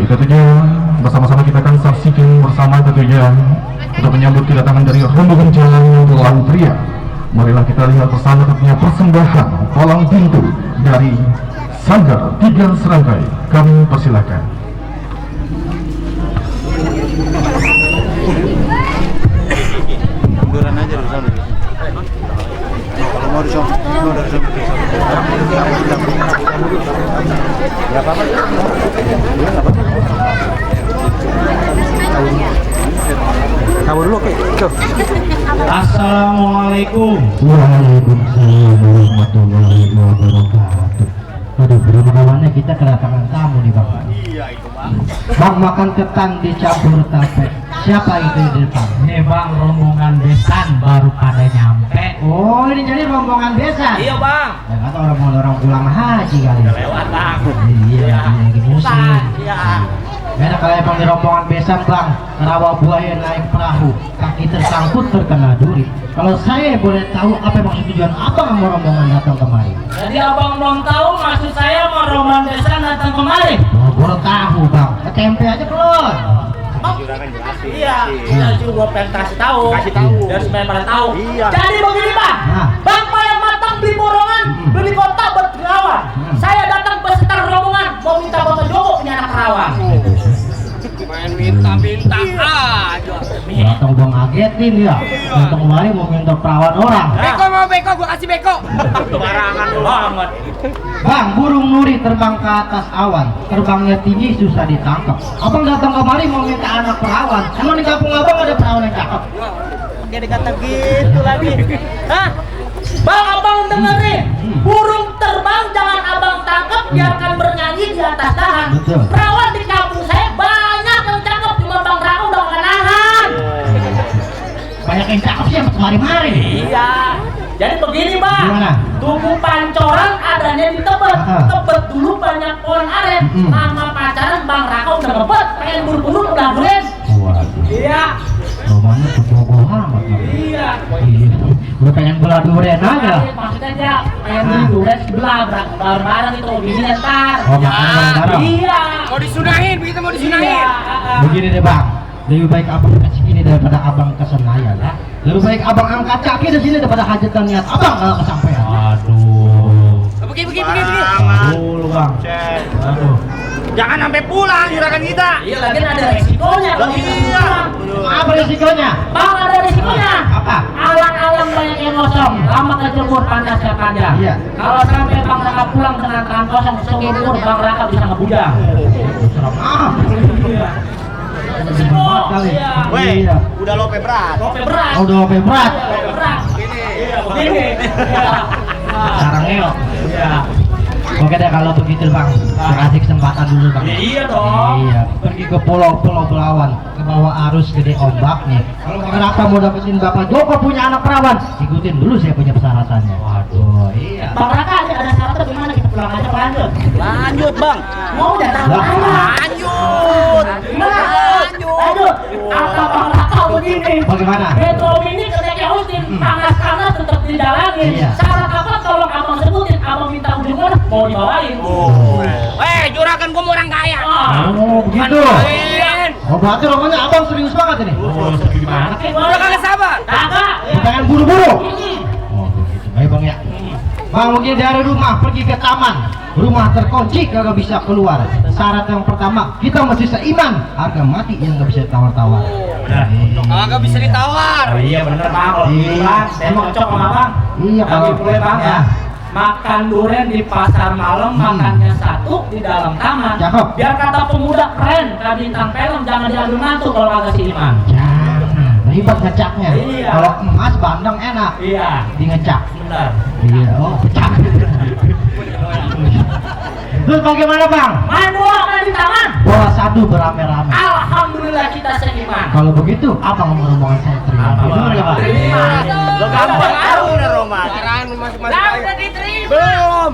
tentunya bersama-sama kita akan saksikan bersama tentunya untuk menyambut kedatangan dari rombongan jalan Pulau Pria. Marilah kita lihat bersama tentunya persembahan palang pintu dari Sanggar 3 Serangkai. Kami persilakan. Munduran aja di sana. Kalau mau di sana, mau dari sana. Ya apa-apa. Kamu dulu, oke. Assalamualaikum. Waalaikumsalam warahmatullahi wabarakatuh. Aduh, berapa kita kedatangan tamu nih bang. Iya itu bang. Bang makan ketan dicampur tape. Siapa itu di depan? Nih bang, rombongan besan baru pada nyampe. Oh, ini jadi rombongan besan. Iya bang. Ya kata orang pulang haji kali. Lewat bang. Iya, lagi musim. Iya. Beda kalau emang di rombongan besan bang, rawa buaya naik perahu, kaki tersangkut terkena duri. Kalau saya boleh tahu apa maksud tujuan abang sama rombongan datang kemari? Jadi abang belum tahu maksud saya mau rombongan besan datang kemari. Oh, baru tahu bang. Tempe aja belum. Iya. Iya juga pengen kasih tahu. Biar supaya pada tahu. Iya. Jadi begini bang. Nah. Bang yang matang beli borongan, beli kota buat perawan. Saya datang beserta rombongan mau minta foto Joko punya anak perawan. Main minta-minta aja. Datang gua ngagetin ya. Datang kemari mau minta perawan orang. Beko mau beko, gua kasih beko. Barangan banget. Bang, burung nuri terbang ke atas awan, terbangnya tinggi susah ditangkap. Abang datang kemari mau minta anak perawan. Emang di kampung abang ada perawan yang cakep? Kayak dikata gitu lagi. Hah? Bang, abang dengerin. Burung terbang jangan abang tangkap, biarkan bernyanyi di atas dahan. Betul. Perawan di kampung saya banyak yang cakep, cuma Bang Raka udah gak nahan. Banyak yang cakep sih yang mari-mari. Iya. Jadi begini bang, Gimana? tugu pancoran adanya di Tebet. Aha. Tebet dulu banyak pohon aren. Nama pacaran Bang Raka udah ngebet, pengen buru-buru udah duren. Waduh, Iya. romanya kebogoh amat. Bang. Iya. Iya, udah pengen belah durian aja. Maksudnya dia pengen beli duren sebelah bareng-bareng itu begini ntar. Oh, makan bareng-bareng. Iya. Mau disunahin, begitu mau disunahin. Iya. Begini deh bang, lebih baik abang kasih gini daripada abang ke Senayan ya. Lebih baik abang angkat kaki di sini daripada hajatan niat abang nggak kesampaian. Aduh. Begini. Aduh, lu bang. Aduh. Jangan sampai pulang juragan kita. Iya lagi ada resikonya kalau kita Iya. pulang. Apa risikonya? Bang ada resikonya. Apa? Alang-alang banyak yang kosong, lama kejemur panasnya panjang. Iya. Kalau sampai Bang Raka pulang dengan tangan kosong, seumur Bang Raka bisa ngebujang. Serem ah. Iya. Resiko kali. Iya. Weh, Iya. udah lope berat. Lope berat. Oh, udah lope berat. Lope berat. Iya, begini. Iya. Sekarang yuk. Iya. Oke deh kalau begitu bang, saya kasih kesempatan dulu bang. Iya dong. Iya, pergi ke pulau-pulau Belawan, ke bawah arus gede ombak nih. Kalau Bang Raka mau dapetin Bapak Joko punya anak perawan, ikutin dulu saya punya persyaratannya. Waduh, iya. Bang Raka ada syaratnya gimana? Kita pulang aja lanjut. Lanjut bang. Mau datang Lah. Lanjut. Lanjut. Apa Bang Raka begini? Bagaimana? Metro Mini ketika Austin panas-panas tetap dijalangin. Iya. Syarat apa tolong abang sebutin, abang minta ujungnya mau dibawain. Juragan gua mau orang kaya. Oh, begitu. Main. Oh, berarti romanya abang serius banget ini. Gimana? Udah kagak sabar. Kakak. Pengen buru-buru. Oh, begitu. Baik bang ya. Bang, mungkin dari rumah pergi ke taman. Rumah terkunci kagak bisa keluar. Syarat yang pertama, kita mesti seiman. Harga mati yang nggak bisa tawar-tawar. Kagak bisa ditawar. Oh iya bener bang, kalau gitu bang, saya mau cocok sama bang. Iya, Lagi kalau boleh bang ya. Makan durian di pasar malam, makannya satu di dalam taman. Cakep. Biar kata pemuda keren, kayak bintang film, jangan diambil mantu kalau kagak seiman. Jangan, ribet ngecaknya. Iya. Kalau emas bandeng enak, Iya, di ngecak. bener. Iya, oh pecah. Terus bagaimana bang? Main bola main di taman. Bola sadu berame-rame. Alhamdulillah kita seiman. Kalau begitu, apa ngomongan saya terima? Bener ya, Pak? Terima. Lo gampang tahu udah Roma. Caraan masuk-masuk. Lah udah diterima. Belum.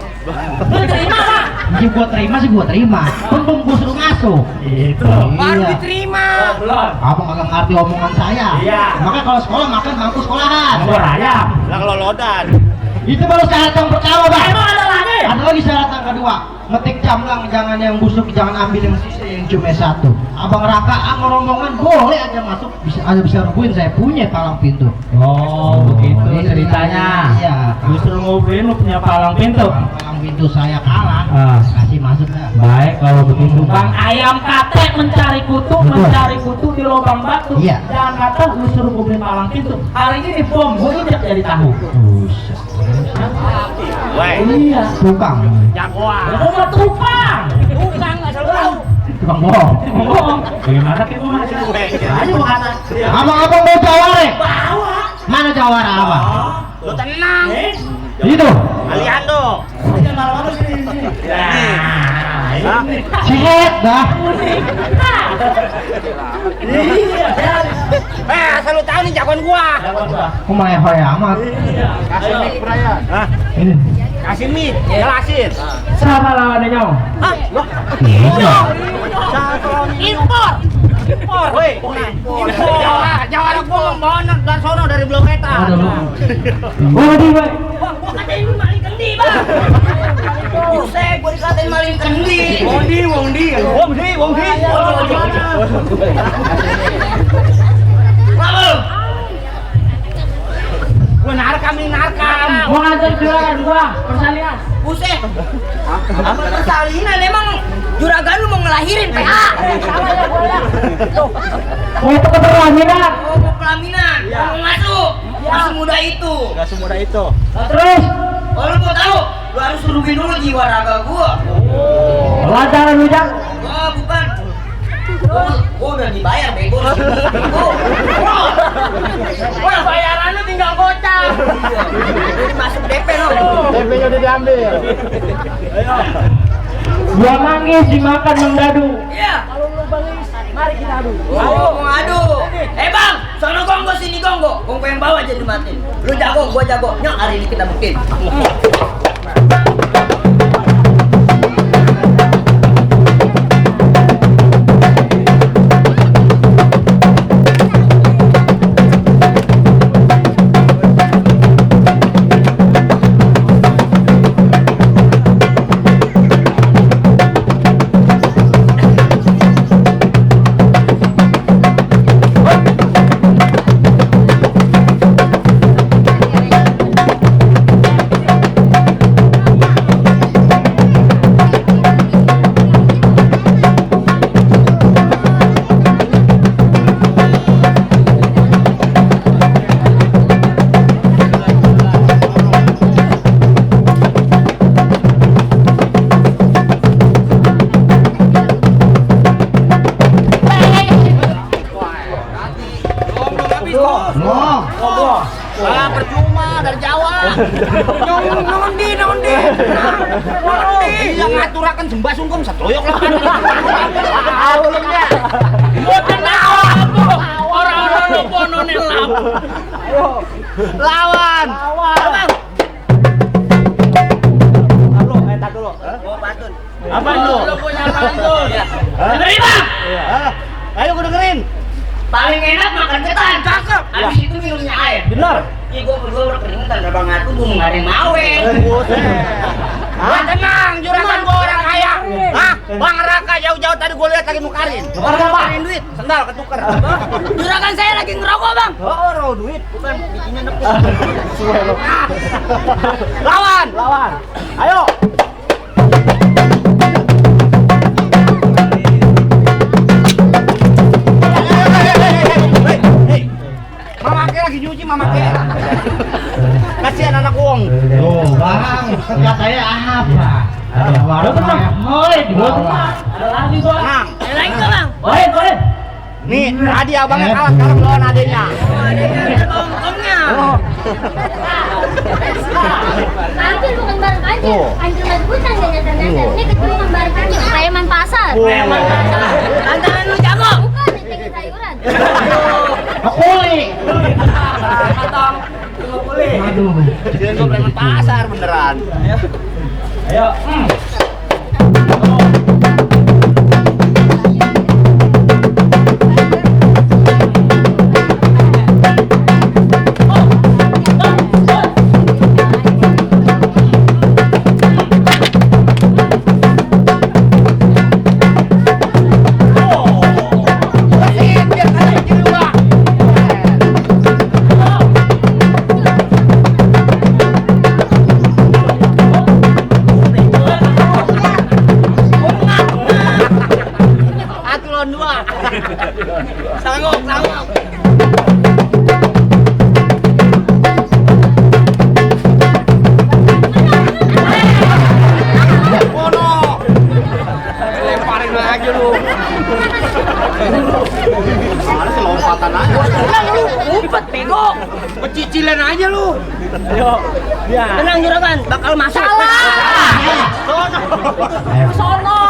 Lu terima bang. Yang gua terima sih gua terima. Belum gua suruh masuk. Itu. Baru Iya. diterima. Belum. Abang kagak ngerti omongan saya. Iya. Makanya kalau sekolah makan bangku sekolahan. Nomor ayam. Lah kalau lodan. Itu baru syarat yang pertama, bang. Emang ada lagi? Ada lagi syarat yang kedua, ngetik jamblang jangan yang busuk, jangan ambil yang sisa yang cuma satu. Abang Raka sama rombongan boleh aja masuk, bisa rubuhin, saya punya palang pintu. Oh, begitu ceritanya. Iya. Justru ngobrolin lu punya palang pintu. Palang pintu saya kalah, kasih masuk dah. Baik kalau begitu. Bang ayam kate mencari kutu di lubang batu. Iya. Jangan kata lu suruh ngobrolin palang pintu. Hari ini bom gue injak jadi tahu. Buset. Iya. Tukang. Jagoan. Tukang nggak selalu tahu. Tukang bohong. Ngomong. Bagaimana sih gua masih? Ayo gua kata. Abang-abang mau jawara? Bawa. Mana jawara abang? Lu tenang. Itu. Kalian dong. Jangan malu-malu sini. Ya. Cek dah. Asal lu tahu nih jagoan gua. Kok malah hoya amat? Kasih mic Brian. Ini. Kasih mic, jelasin. Siapa lawannya nyong? Hah? Impor. Woi, impor. Jawara gua mau dan sono dari Blok Eta. Oh, di baik. Gua katain lu maling kendi, Bang. Buset, gua dikatain maling kendi. Wong di. Gua narkam. Gua ngajar juragan gua, persalinan. Buset. Apa persalinan emang juragan lu mau ngelahirin PA? Oh, itu keterlahiran. Oh, mau pelaminan. Mau masuk. Masih muda itu. Gak semudah itu. Terus Oh, lu mau tahu? Lu harus suruhin dulu jiwa raga gua. lantaran ujang. Oh, bukan. Gua udah dibayar bego. Wah, bayaran lu tinggal gocap. Jadi masuk DP lo. DP-nya udah diambil. Gua manggis dimakan mendadu. Iya. Kalau lu bangis, mari kita adu. Oh, mau adu. Bang, sono gonggo sini gonggo. Gonggo yang bawah jadi matiin. Lu jago, gua jago. Nyok, hari ini kita buktiin. Ah, percuma dari Jawa. Nongondi. Yang ngaturakan sembah sungkem satoyok lah. Ulungnya. Boten apa. Orang-orang lu ponone lawan. Lawan. Tak dulu. Oh, pantun. Apa lu? Lu punya pantun. Dengerin, Bang. Ayo gua dengerin. Paling enak makan ketan, cakep. Habis itu minumnya air. Benar. Ih, gua berdua berkeringetan, rabang ngatu gua mau ngadain mawer. Gua tenang, juragan gua orang kaya. Hah? Bang Raka jauh-jauh tadi gua lihat lagi nukarin. Nukarin duit, sendal ketukar. Juragan saya lagi ngerokok, Bang. Oh, duit. Bukan bikinnya nepuk. Lawan. Ayo. Lagi nyuci mama ke. Kasihan anak uang. Tuh, Bang, enggak saya apa? Ada warung tenang. Oi, ada lagi, Bang. Nah, lagi enggak, Bang? Boleh. Nih, tadi abangnya kalah sekarang lawan adenya. Adenya ada bongkongnya. Hampir bukan bareng aja. Anjir rebutan gak nyata-nyata. Ini ketemu bareng aja. Preman pasar. Lantaran lu jago. Bukan, nyetekin sayuran. Kuli. Boleh. Aduh. Jadi gua preman pasar beneran. Ayo. Kasihan aja lu. Ayo. Ya. Tenang juragan, bakal masuk. Salah. Sono.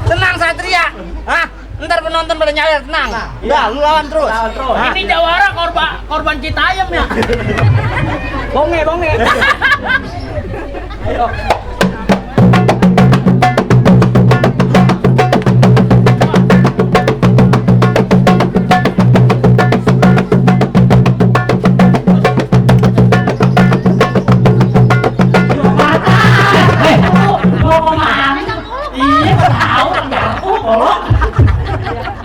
Tenang Satria. Hah? Ntar penonton pada nyawer, tenang. Ya, lu lawan terus. Ini Jawara korban Citayam ya. Bonge. Ayo.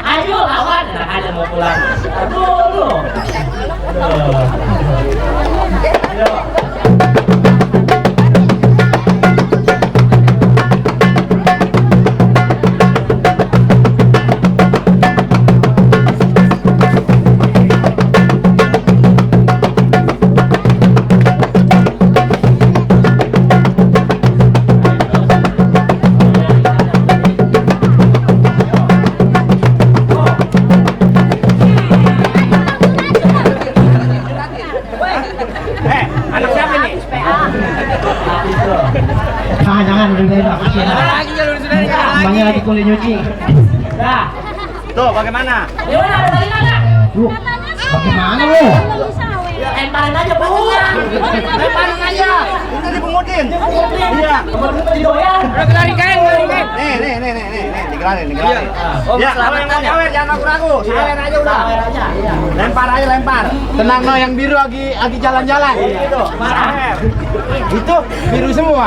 Ayo lawan, ada mau pulang. Aduh. Jangan makasih. Banyak lagi kulit nyuci. Nah. Tuh, bagaimana? Tuh, bagaimana lu? Lemparin aja batunya. Lemparin aja. Itu dipungutin. Iya. Didoyan. Udah kelarin kain. Nih. Dikelarin. Ya, kalau yang mau nyawer jangan ragu-ragu. Sawer aja udah. Iya. Lempar. Tenang no, yang biru lagi jalan-jalan. Itu. Sawer. Itu biru semua.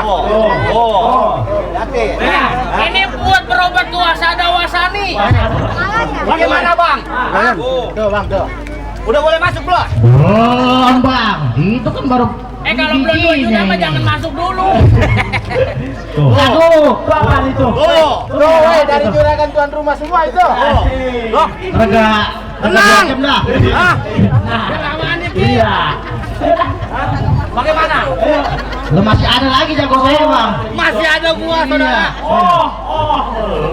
Oh. Hati. Ini buat berobat wasada-wasani. Bagaimana, Bang? Tuh, Bang, tuh. Udah boleh masuk belum? Belum bang, itu kan baru. Kalau belum 2 juta mah jangan masuk dulu. Tuh. Aduh, apa itu? Tuh, dari juragan tuan rumah semua itu. Loh, Rega, tenang. dah. Iya. Bagaimana? Lu masih ada lagi jago saya bang. Masih ada gua, saudara.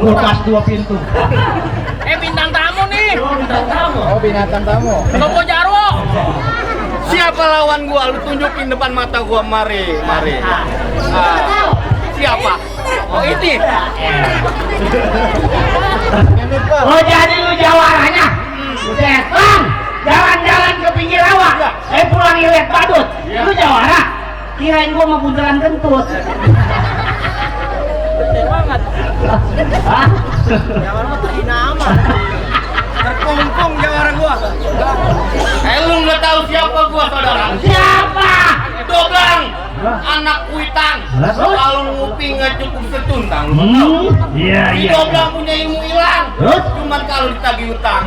Kulkas 2 pintu. Bintang tamu nih. Oh, binatang tamu. Tunggu Jarwo. Siapa lawan gua? Lu tunjukin depan mata gua, mari. Siapa? Oh, ini. Oh, jadi lu jawaranya. Setan, jalan-jalan ke pinggir rawa. Pulang lihat badut. Lu jawara. Kirain gua mau buntelan kentut. Gede banget. Hah? Jawara mah terhina amat. Terkungkung jawara gua. Lu nggak tahu siapa gua, saudara? Siapa? Doblang, anak kuitang. Kalau nguping nggak cukup setuntang, lu tahu? Iya Si Doblang punya ilmu hilang. Cuman kalau ditagih utang.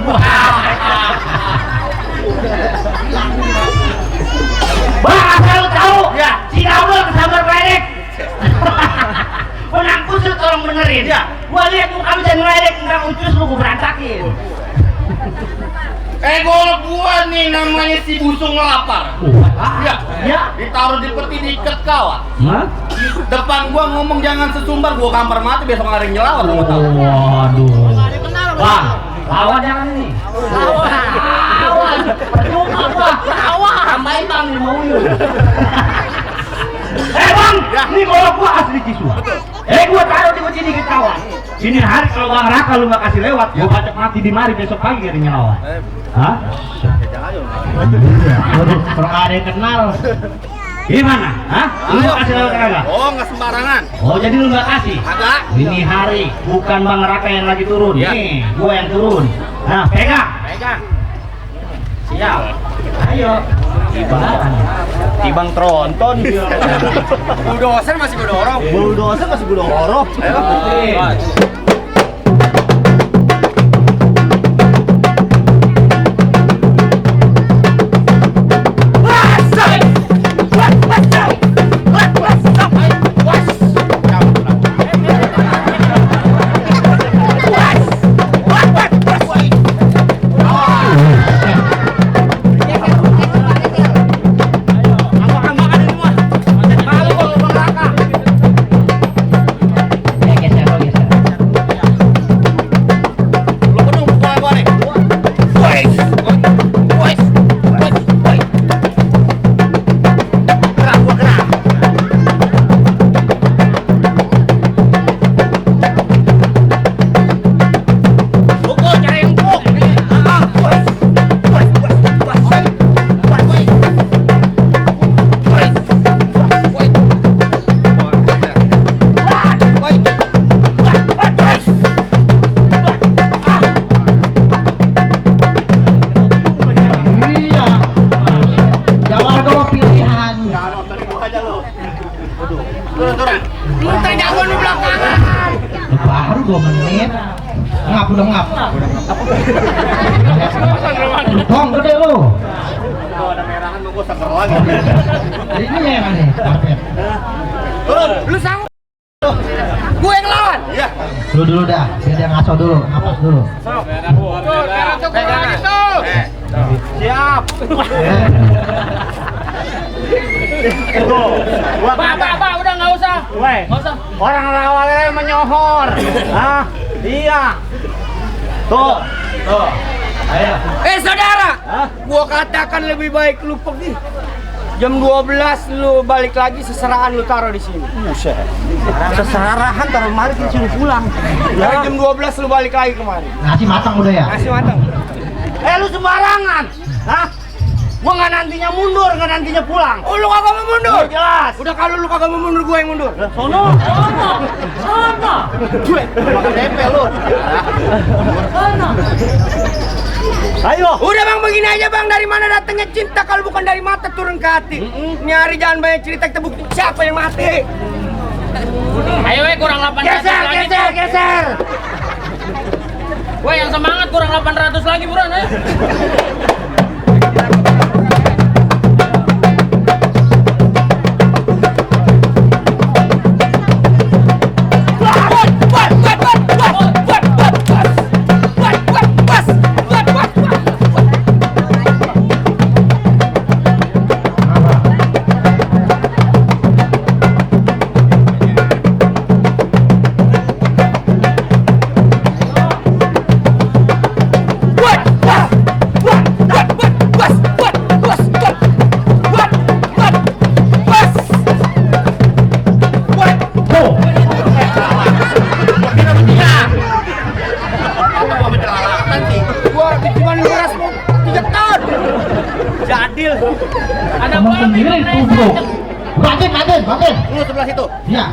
Bang, asal lu tahu. Ya. Si Doblang sabar meledek. Menang kusut tolong benerin. Ya. Gua lihat muka bisa ngeledek, enggak ucus lu gua berantakin. Golok gua nih namanya si busung lapar. Ya. Ditaruh di peti diikat kawat. Depan gua ngomong jangan sesumbar, gua kampar mati besok nggak ada yang nyelawat, kamu tahu. Waduh. Bang, lawan jangan ini. Lawan. Percuma gua. Lawan. Tambahin Bang 5 uyun. Bang, ini golok gua asli Cisua. Gua taruh di kunci dikit kawan. Ini hari kalau Bang Raka lu nggak kasih lewat, gua bacok mati di mari besok pagi ada nyelawat. Hah? Waduh, kalau ada yang kenal. Gimana? Hah? Lu mau kasih lewat kagak? Oh, nggak sembarangan. Oh, jadi lu nggak kasih? Agak. Ini hari bukan Bang Raka yang lagi turun. Ya. Nih, gua yang turun. Nah, pegang. Siap. Ayo. Tibang tronton. Bulldozer masih gua dorong. Ayo. Geser. Turun. Lu terjagoan di belakangan. Baru 2 menit. Ngap udah ngap. Tong gede lu. Kalau ada merahan lu gua seger lagi. Ini yang aneh. Karpet. Turun. Lu sanggup? Gue yang lawan. Iya. Dulu dah. Biar dia ngaso dulu. Napas dulu. Siap. Apa, udah nggak usah. Weh, orang awalnya menyohor. Hah? Iya. Tuh. Ayo. Saudara, gua katakan lebih baik lu pergi. Jam 12 lu balik lagi, seserahan lu taruh di sini. Buset. Sesarahan taruh mari kita suruh pulang. Dari jam 12 lu balik lagi kemari. Nasi matang udah ya? Masih matang. Lu sembarangan. Hah? Gua nggak nantinya mundur, nggak nantinya pulang. Oh, lu kagak mau mundur? Jelas. Udah kalau lu kagak mau mundur, gua yang mundur. Sono. Gue makan DP lu. Ayo. Udah bang, begini aja bang, dari mana datangnya cinta kalau bukan dari mata turun ke hati. Nyari jangan banyak cerita, kita bukti siapa yang mati. Ayo kurang 800 lagi. Geser. Woi yang semangat kurang 800 lagi buruan ayo. Ada Kamu bola sendiri tubruk. Batin. Lu sebelah situ. Iya.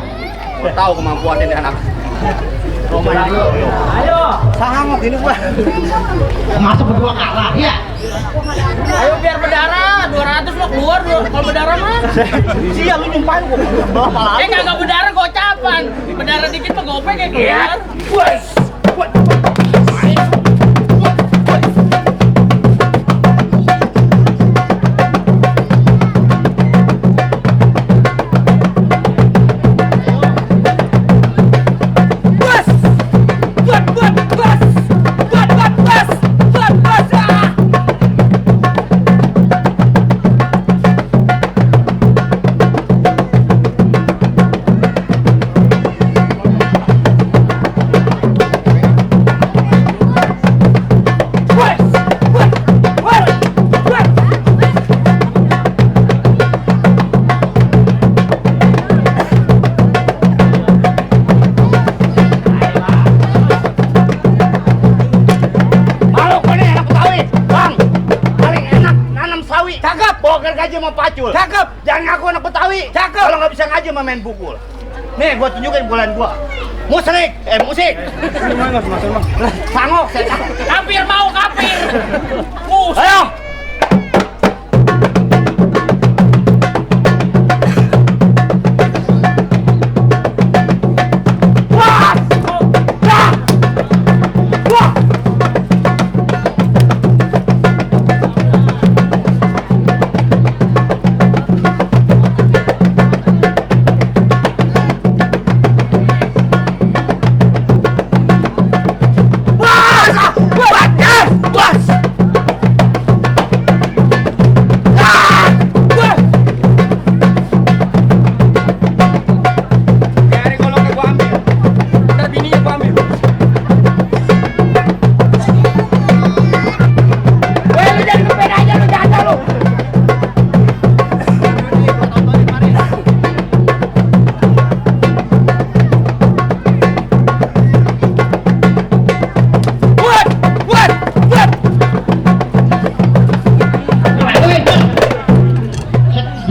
Gua tahu kemampuannya nih anak. Romanya dulu. Ayo. Sanggup ini gua. Masuk berdua kalah. Iya. Ayo biar berdarah 200 lo keluar lo. Kalau berdarah mah. Sial lu nyumpahin gua. Belah pala. Kagak berdarah gocapan. Berdarah dikit mah gopeng kayak keluar. Ngaji sama pacul. Cakep. Jangan ngaku anak Betawi. Cakep. Kalau nggak bisa ngaji sama main pukul. Nih, gua tunjukin pukulan gua. Musik. Sangok. Kapir mau kapir. Ayo.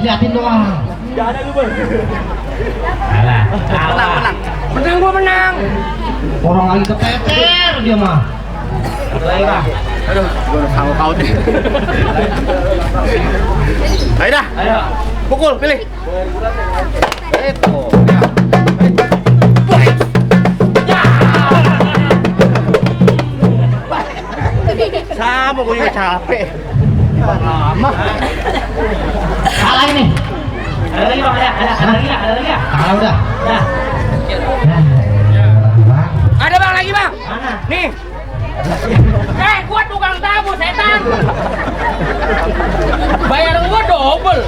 Diliatin doang. Menang. Menang gua menang. Orang lagi keteter dia mah. Aduh, gua udah sanggup out nih. Ayo dah. Pukul, pilih. Itu. lama gue juga capek. Lama. Kalah ini. Ada lagi bang, ada lagi ya? Kalah udah. Dah. Ada bang lagi bang. Mana? Nih. Gua tukang tamu setan. Bayar gua double.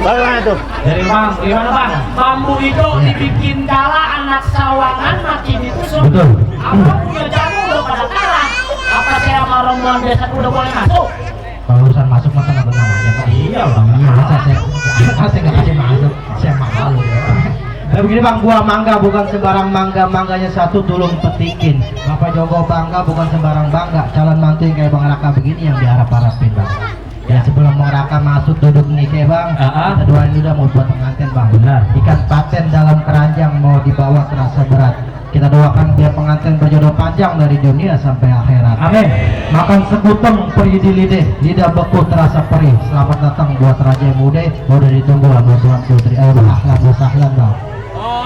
Bagaimana tuh? Dari bang, gimana bang? Bambu hijau dibikin kalah anak sawangan makin itu Betul. Apa punya jamu udah pada kalah? Apa saya sama rombongan desa udah boleh masuk? Kalau urusan masuk mah tenang aja Pak. Iya bang. Masa saya nggak kasih masuk, saya mahal ya. Nah, begini bang, buah mangga bukan sembarang mangga, mangganya satu tulung petikin. Bapak Jogo bangga bukan sembarang bangga, calon mantu yang kayak Bang Raka begini yang diharap-harapin bang. Ya sebelum Bang Raka masuk duduk nih kayak bang, kita doain dulu mau buat pengantin bang. Benar. Ikan paten dalam keranjang mau dibawa terasa berat. Kita doakan biar pengantin berjodoh panjang dari dunia sampai akhirat. Amin. Makan sekuteng perih di lidah beku terasa perih. Selamat datang buat Raja Muda, udah ditunggu lah buat Tuan Putri. Ayo bang, ahlan bang. Oh,